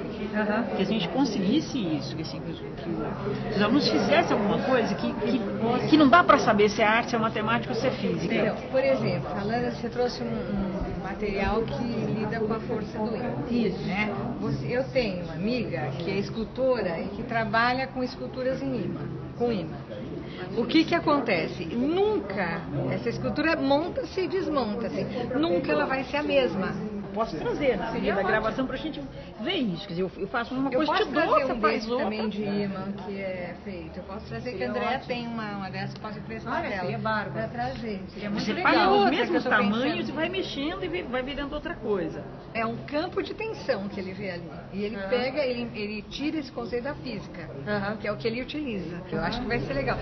que a gente conseguisse isso, que os alunos fizessem alguma coisa que não dá para saber se é arte, se é matemática ou se é física. Por exemplo, falando, você trouxe um material que lida com a força do ímã. Isso. Né? Eu tenho uma amiga que é escultora e que trabalha com esculturas em imã, com imã. O que acontece? Nunca essa escultura monta-se e desmonta-se. Nunca ela vai ser a mesma. Posso trazer na seguida da gravação para a gente ver isso. Quer dizer, eu faço uma coisa, te dou, você faz outra. Também de imã que é feito. Eu posso trazer, que a Andréa tem uma dessas, posso emprestar dela. Seria bárbaro. Para trazer. Seria muito você legal. faz os mesmos tamanhos e vai mexendo e vai virando outra coisa. É um campo de tensão que ele vê ali. E ele pega, ele tira esse conceito da física, que é o que ele utiliza. Eu acho que vai ser legal.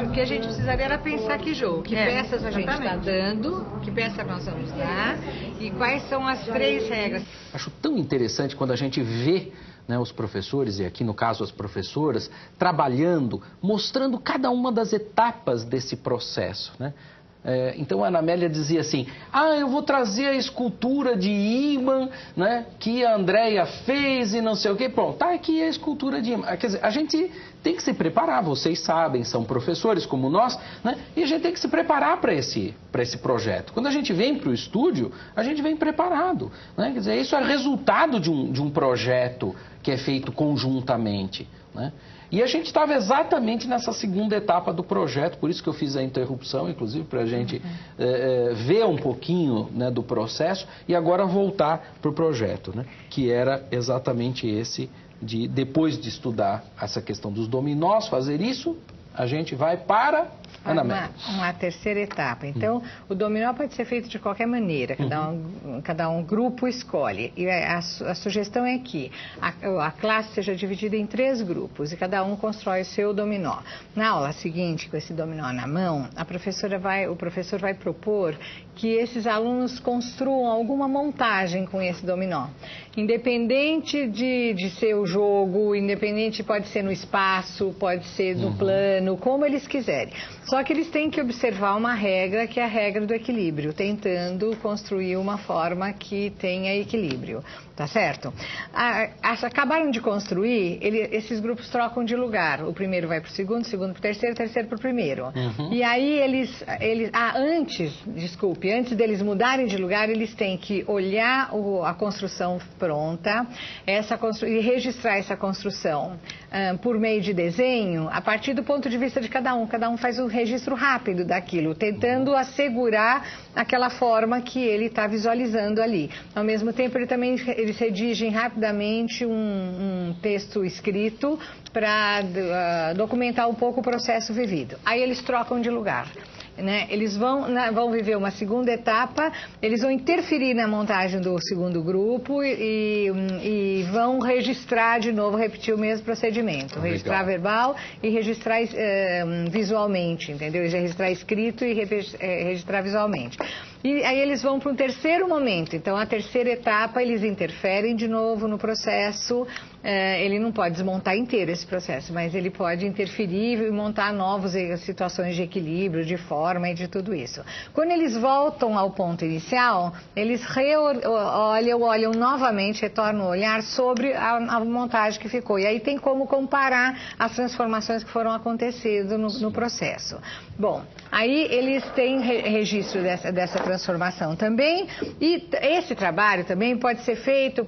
O que a gente precisaria era pensar que jogo, que peças a gente está dando, que peças nós vamos dar e quais são as 3 regras. Acho tão interessante quando a gente vê, né, os professores, e aqui no caso as professoras, trabalhando, mostrando cada uma das etapas desse processo, né? Então a Ana Amélia dizia assim, eu vou trazer a escultura de ímã, né, que a Andréia fez e não sei o quê. Pronto, tá aqui a escultura de ímã. Quer dizer, a gente tem que se preparar, vocês sabem, são professores como nós, né, e a gente tem que se preparar para esse projeto. Quando a gente vem para o estúdio, a gente vem preparado, né? Quer dizer, isso é resultado de um projeto que é feito conjuntamente, né? E a gente estava exatamente nessa segunda etapa do projeto, por isso que eu fiz a interrupção, inclusive, para a gente ver um pouquinho, né, do processo e agora voltar para o projeto, né, que era exatamente esse, depois de estudar essa questão dos dominós, fazer isso, a gente vai para uma terceira etapa. Então, o dominó pode ser feito de qualquer maneira, cada um grupo escolhe. E a sugestão é que a classe seja dividida em 3 grupos e cada um constrói o seu dominó. Na aula seguinte, com esse dominó na mão, o professor vai propor que esses alunos construam alguma montagem com esse dominó. Independente de ser o jogo, independente, pode ser no espaço, pode ser no plano, como eles quiserem. Só que eles têm que observar uma regra, que é a regra do equilíbrio, tentando construir uma forma que tenha equilíbrio, tá certo? Acabaram de construir, esses grupos trocam de lugar. O primeiro vai para o segundo, o segundo para o terceiro, o terceiro para o primeiro. E aí antes deles mudarem de lugar, eles têm que olhar a construção pronta e registrar essa construção por meio de desenho, a partir do ponto de vista de cada um. Cada um faz um registro rápido daquilo, tentando assegurar aquela forma que ele está visualizando ali. Ao mesmo tempo, eles redigem rapidamente um texto escrito para documentar um pouco o processo vivido. Aí eles trocam de lugar. né, eles vão viver uma segunda etapa, eles vão interferir na montagem do segundo grupo e vão registrar de novo, repetir o mesmo procedimento. Registrar verbal e registrar visualmente, entendeu? Registrar escrito e registrar visualmente. E aí eles vão para um terceiro momento. Então, a terceira etapa, eles interferem de novo no processo. Ele não pode desmontar inteiro esse processo, mas ele pode interferir e montar novas situações de equilíbrio, de forma e de tudo isso. Quando eles voltam ao ponto inicial, eles olham novamente, retornam o olhar sobre a montagem que ficou. E aí tem como comparar as transformações que foram acontecendo no processo. Bom, aí eles têm registro dessa transformação também, e esse trabalho também pode ser feito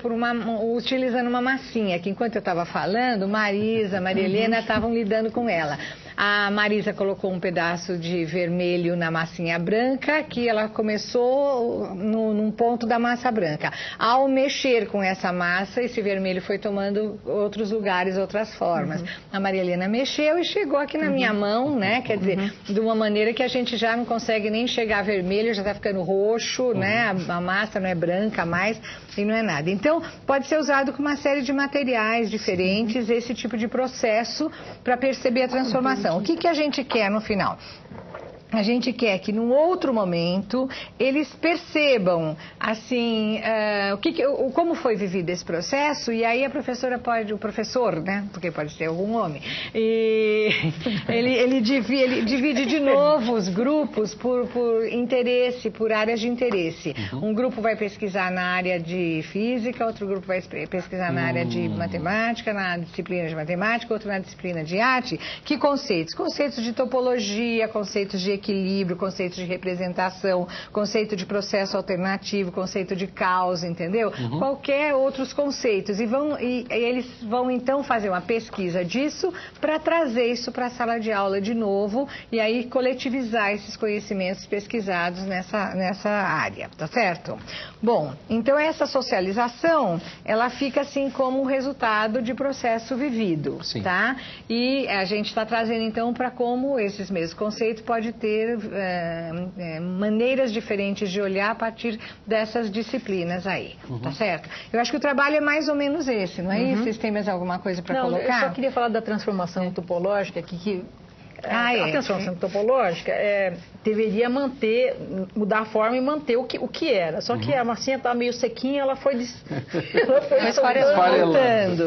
utilizando uma massinha, que enquanto eu estava falando, Marisa, Maria Helena estavam lidando com ela. A Marisa colocou um pedaço de vermelho na massinha branca, que ela começou num ponto da massa branca. Ao mexer com essa massa, esse vermelho foi tomando outros lugares, outras formas. A Maria Helena mexeu e chegou aqui na minha mão, né? Quer dizer, de uma maneira que a gente já não consegue nem chegar vermelho, já está ficando roxo, né? A massa não é branca mais e não é nada. Então, pode ser usado com uma série de materiais diferentes, esse tipo de processo, para perceber a transformação. O que a gente quer no final? A gente quer que num outro momento eles percebam assim como foi vivido esse processo, e aí o professor, né, porque pode ser algum homem, e ele divide de novo os grupos por interesse, por áreas de interesse. Um grupo vai pesquisar na área de física, outro grupo vai pesquisar na área de matemática, na disciplina de matemática, outro na disciplina de arte. Que conceitos? Conceitos de topologia, conceitos de equilíbrio, conceito de representação, conceito de processo alternativo, conceito de causa, entendeu? Qualquer outros conceitos. E eles vão então fazer uma pesquisa disso para trazer isso para a sala de aula de novo e aí coletivizar esses conhecimentos pesquisados nessa área, tá certo? Bom, então essa socialização, ela fica assim como resultado de processo vivido, tá? E a gente está trazendo então para como esses mesmos conceitos pode ter maneiras diferentes de olhar a partir dessas disciplinas aí, tá certo? Eu acho que o trabalho é mais ou menos esse, não é isso? Vocês têm mais alguma coisa para colocar? Eu só queria falar da transformação topológica aqui, a transformação topológica deveria mudar a forma e manter o que era. Só que a massinha estava meio sequinha, ela foi esfarelando.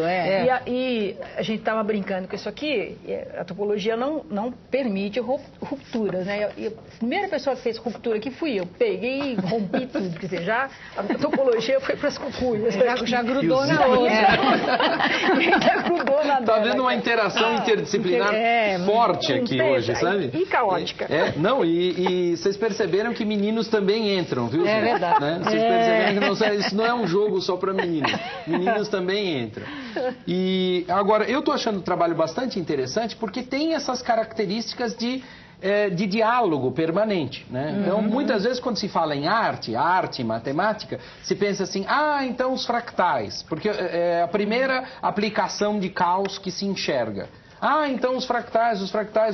E a gente estava brincando com isso aqui, a topologia não permite rupturas, né? E a primeira pessoa que fez ruptura aqui fui eu. Peguei e rompi tudo. Quer dizer, já a topologia foi para as cucuias. Já grudou na outra. Já grudou na Tá vendo uma interação interdisciplinar forte aqui hoje, sabe? E caótica. Não, e vocês perceberam que meninos também entram, viu? É verdade. Né? Vocês perceberam que isso não é um jogo só para meninos. Meninos também entram. E agora, eu estou achando o trabalho bastante interessante porque tem essas características de diálogo permanente, né? Então, muitas vezes, quando se fala em arte e matemática, se pensa assim, então os fractais, porque é a primeira aplicação de caos que se enxerga. Então os fractais,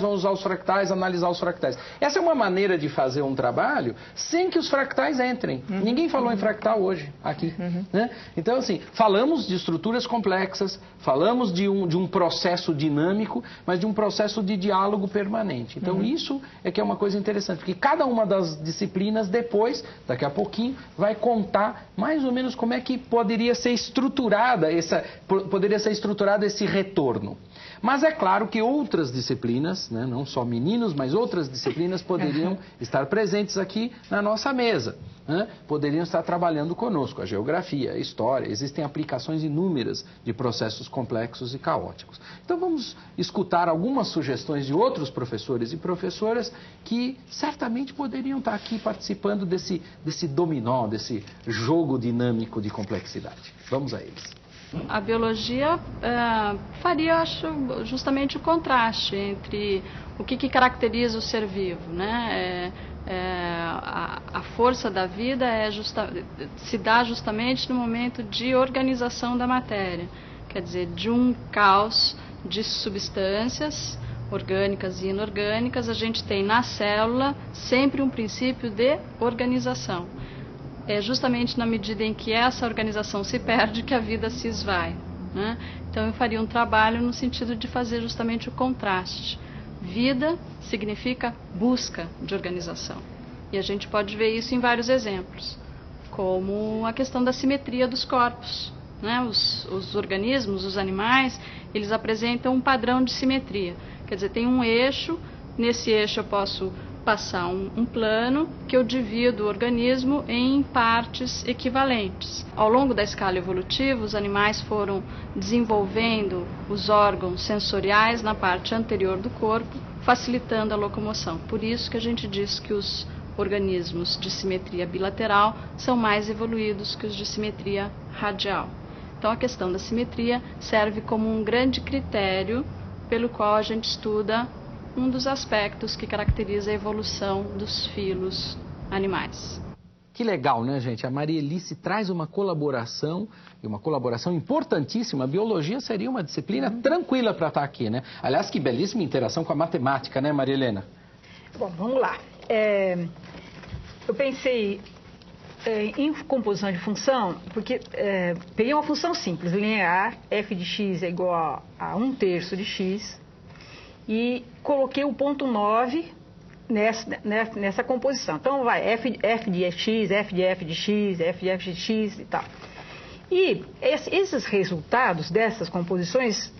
vão usar os fractais, analisar os fractais. Essa é uma maneira de fazer um trabalho sem que os fractais entrem. Ninguém falou em fractal hoje, aqui. Né? Então, assim, falamos de estruturas complexas, falamos de um processo dinâmico, mas de um processo de diálogo permanente. Então, isso é que é uma coisa interessante, porque cada uma das disciplinas depois, daqui a pouquinho, vai contar mais ou menos como é que poderia ser estruturada esse retorno. Mas é claro que outras disciplinas, né, não só meninos, mas outras disciplinas poderiam estar presentes aqui na nossa mesa. Né? Poderiam estar trabalhando conosco, a geografia, a história, existem aplicações inúmeras de processos complexos e caóticos. Então vamos escutar algumas sugestões de outros professores e professoras que certamente poderiam estar aqui participando desse dominó, desse jogo dinâmico de complexidade. Vamos a eles. A biologia faria, acho, justamente o contraste entre o que caracteriza o ser vivo, né? A força da vida se dá justamente no momento de organização da matéria, quer dizer, de um caos de substâncias orgânicas e inorgânicas, a gente tem na célula sempre um princípio de organização. É justamente na medida em que essa organização se perde que a vida se esvai, né? Então eu faria um trabalho no sentido de fazer justamente o contraste. Vida significa busca de organização. E a gente pode ver isso em vários exemplos, como a questão da simetria dos corpos, né? Os organismos, os animais, eles apresentam um padrão de simetria. Quer dizer, tem um eixo, nesse eixo eu posso passar um plano que eu divido o organismo em partes equivalentes. Ao longo da escala evolutiva, os animais foram desenvolvendo os órgãos sensoriais na parte anterior do corpo, facilitando a locomoção. Por isso que a gente diz que os organismos de simetria bilateral são mais evoluídos que os de simetria radial. Então a questão da simetria serve como um grande critério pelo qual a gente estuda um dos aspectos que caracteriza a evolução dos filos animais. Que legal, né, gente? A Maria Elice traz uma colaboração, e uma colaboração importantíssima. A biologia seria uma disciplina tranquila para estar aqui, né? Aliás, que belíssima interação com a matemática, né, Maria Helena? Bom, vamos lá. Eu pensei em composição de função, porque peguei uma função simples, linear, f de x é igual a 1/3 de x, e coloquei o ponto 9 nessa composição. Então vai f de x, f de f de x, f de f de x e tal. E esses resultados dessas composições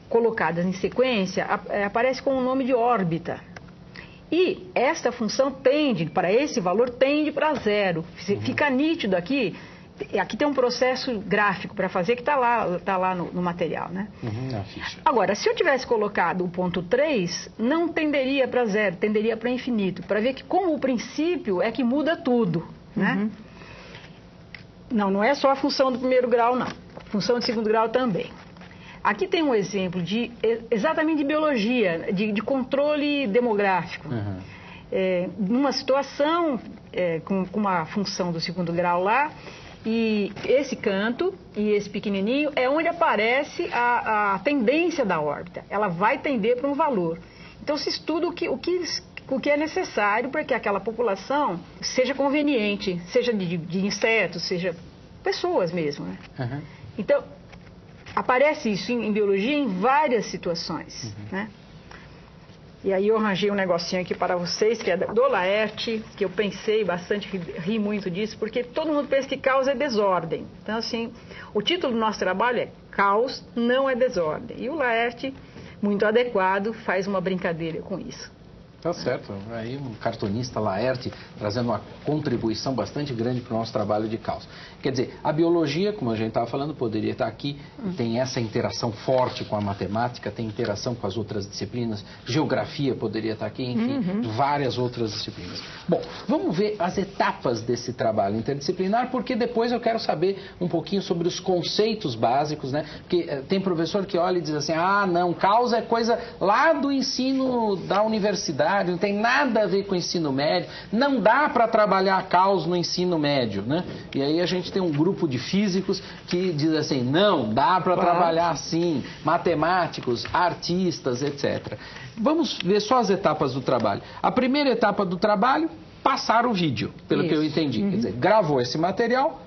colocadas em sequência aparecem com o nome de órbita. E esta função tende, para esse valor, tende para zero. Fica nítido aqui. Aqui tem um processo gráfico para fazer que está lá no material, né? Na ficha. Agora, se eu tivesse colocado o ponto 3, não tenderia para zero, tenderia para infinito. Para ver que como o princípio é que muda tudo, né? Não é só a função do primeiro grau, não. A função do segundo grau também. Aqui tem um exemplo exatamente de biologia, de controle demográfico. Numa situação com uma função do segundo grau lá, e esse canto e esse pequenininho é onde aparece a tendência da órbita. Ela vai tender para um valor. Então se estuda o que é necessário para que aquela população seja conveniente, seja de insetos, seja pessoas mesmo, né? Então aparece isso em biologia em várias situações, né? E aí eu arranjei um negocinho aqui para vocês, que é do Laerte, que eu pensei bastante, ri muito disso, porque todo mundo pensa que caos é desordem. Então, assim, o título do nosso trabalho é Caos não é desordem. E o Laerte, muito adequado, faz uma brincadeira com isso. Tá certo. Aí um cartunista, Laerte, trazendo uma contribuição bastante grande para o nosso trabalho de caos. Quer dizer, a biologia, como a gente estava falando, poderia estar aqui, tem essa interação forte com a matemática, tem interação com as outras disciplinas, geografia poderia estar aqui, enfim, várias outras disciplinas. Bom, vamos ver as etapas desse trabalho interdisciplinar, porque depois eu quero saber um pouquinho sobre os conceitos básicos, né? Porque tem professor que olha e diz assim, ah, não, caos é coisa lá do ensino da universidade, não tem nada a ver com o ensino médio, não dá para trabalhar caos no ensino médio, né? E aí a gente tem um grupo de físicos que diz assim, não, dá para trabalhar assim, matemáticos, artistas, etc. Vamos ver só as etapas do trabalho. A primeira etapa do trabalho, passar o vídeo, pelo que eu entendi. Quer dizer, gravou esse material,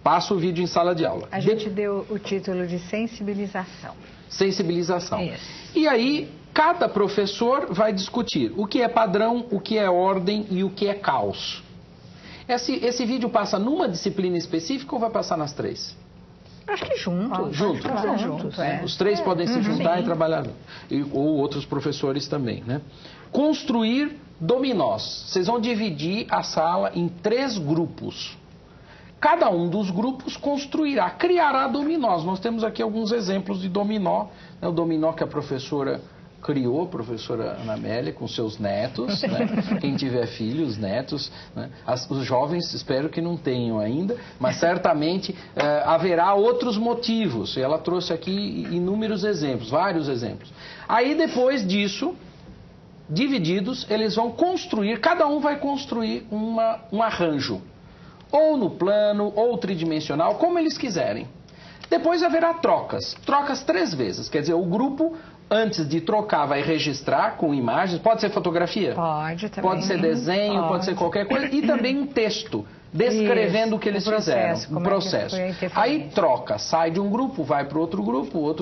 passa o vídeo em sala de aula. A gente deu o título de sensibilização. Sensibilização. Isso. E aí, cada professor vai discutir o que é padrão, o que é ordem e o que é caos. Esse vídeo passa numa disciplina específica ou vai passar nas três? Acho que junto. Juntos. Os três podem se juntar e trabalhar. Ou outros professores também, né? Construir dominós. Vocês vão dividir a sala em 3 grupos. Cada um dos grupos criará dominós. Nós temos aqui alguns exemplos de dominó. Né? O dominó que a professora criou, a professora Ana Amélia, com seus netos, né? Quem tiver filhos, netos, né? Os jovens espero que não tenham ainda, mas certamente haverá outros motivos. E ela trouxe aqui inúmeros exemplos, vários exemplos. Aí depois disso, divididos, eles vão construir, cada um vai construir um arranjo, ou no plano, ou tridimensional, como eles quiserem. Depois haverá trocas 3 vezes, quer dizer, o grupo antes de trocar, vai registrar com imagens. Pode ser fotografia? Pode também. Pode ser desenho, pode ser qualquer coisa. E também um texto descrevendo o que eles fizeram. Um processo. Aí troca, sai de um grupo, vai para outro grupo,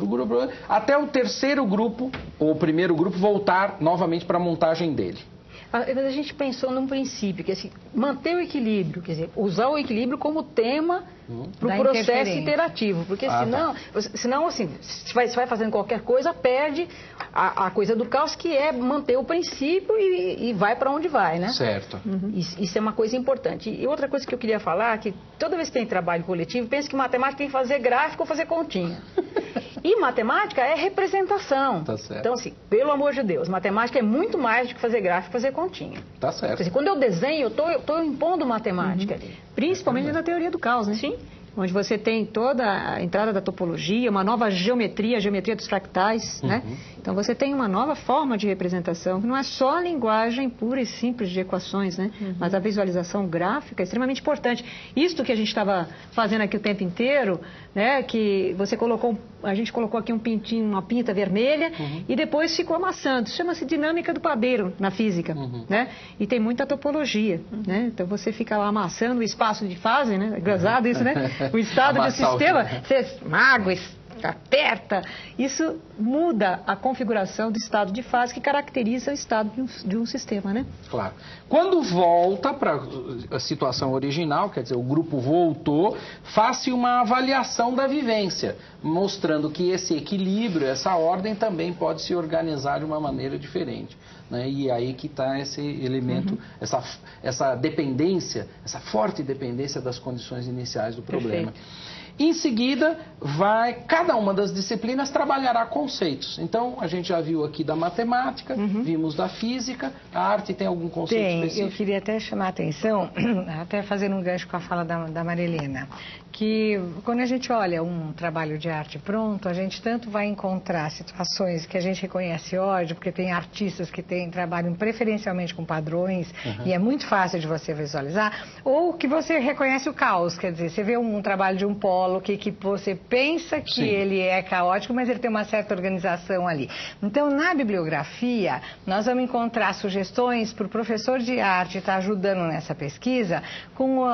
até o terceiro grupo, ou o primeiro grupo, voltar novamente para a montagem dele. A gente pensou num princípio, que assim, manter o equilíbrio, quer dizer, usar o equilíbrio como tema para o processo iterativo, porque senão assim, se vai fazendo qualquer coisa, perde a coisa do caos, que é manter o princípio e vai para onde vai, né? Certo. Isso é uma coisa importante. E outra coisa que eu queria falar, que toda vez que tem trabalho coletivo, pensa que matemática tem que fazer gráfico ou fazer continha. E matemática é representação. Tá certo. Então, assim, pelo amor de Deus, matemática é muito mais do que fazer gráfico e fazer continha. Tá certo. Quer dizer, quando eu desenho, eu estou impondo matemática ali. Principalmente na teoria do caos, né? Sim. Onde você tem toda a entrada da topologia, uma nova geometria, a geometria dos fractais, né? Então você tem uma nova forma de representação, que não é só a linguagem pura e simples de equações, né? Mas a visualização gráfica é extremamente importante. Isto que a gente estava fazendo aqui o tempo inteiro, né? Que você colocou, a gente colocou aqui um pintinho, uma pinta vermelha e depois ficou amassando. Isso chama-se dinâmica do padeiro na física, né? E tem muita topologia, né? Então você fica lá amassando o espaço de fase, né? É engraçado isso, né? O estado de sistema, você mago, aperta, isso muda a configuração do estado de fase que caracteriza o estado de um sistema, né? Claro. Quando volta para a situação original, quer dizer, o grupo voltou, faz-se uma avaliação da vivência, mostrando que esse equilíbrio, essa ordem também pode se organizar de uma maneira diferente. Né? E aí que está esse elemento, essa dependência, essa forte dependência das condições iniciais do problema. Perfeito. Em seguida, cada uma das disciplinas trabalhará conceitos. Então, a gente já viu aqui da matemática, vimos da física, a arte tem algum conceito específico? Eu queria até chamar a atenção, até fazer um gancho com a fala da Marilena, que quando a gente olha um trabalho de arte pronto, a gente tanto vai encontrar situações que a gente reconhece hoje, porque tem artistas que trabalham preferencialmente com padrões, e é muito fácil de você visualizar, ou que você reconhece o caos, quer dizer, você vê um trabalho de um polo que você pensa que ele é caótico, mas ele tem uma certa organização ali. Então, na bibliografia, nós vamos encontrar sugestões para o professor de arte estar ajudando nessa pesquisa, com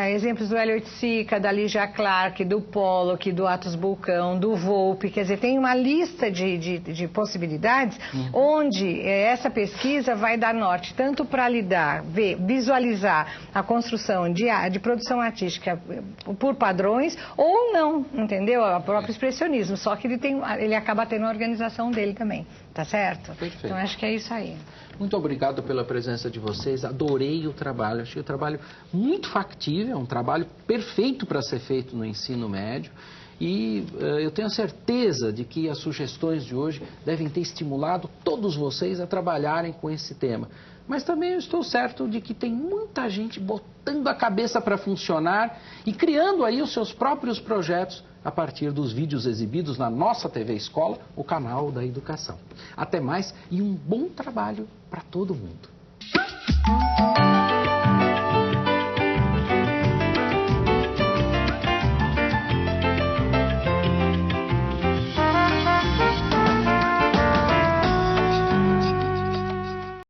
exemplos do Elliott Sica, da Ligia Clark, do Pollock, do Atos Bulcão, do Volpe, quer dizer, tem uma lista de possibilidades onde essa pesquisa vai dar norte tanto para visualizar a construção de produção artística por padrões, ou não, entendeu? O próprio expressionismo, só que ele acaba tendo a organização dele também, tá certo? Perfeito. Então acho que é isso aí. Muito obrigado pela presença de vocês, adorei o trabalho, achei o trabalho muito factível, um trabalho perfeito para ser feito no ensino médio. E eu tenho certeza de que as sugestões de hoje devem ter estimulado todos vocês a trabalharem com esse tema. Mas também eu estou certo de que tem muita gente botando a cabeça para funcionar e criando aí os seus próprios projetos a partir dos vídeos exibidos na nossa TV Escola, o canal da educação. Até mais e um bom trabalho para todo mundo.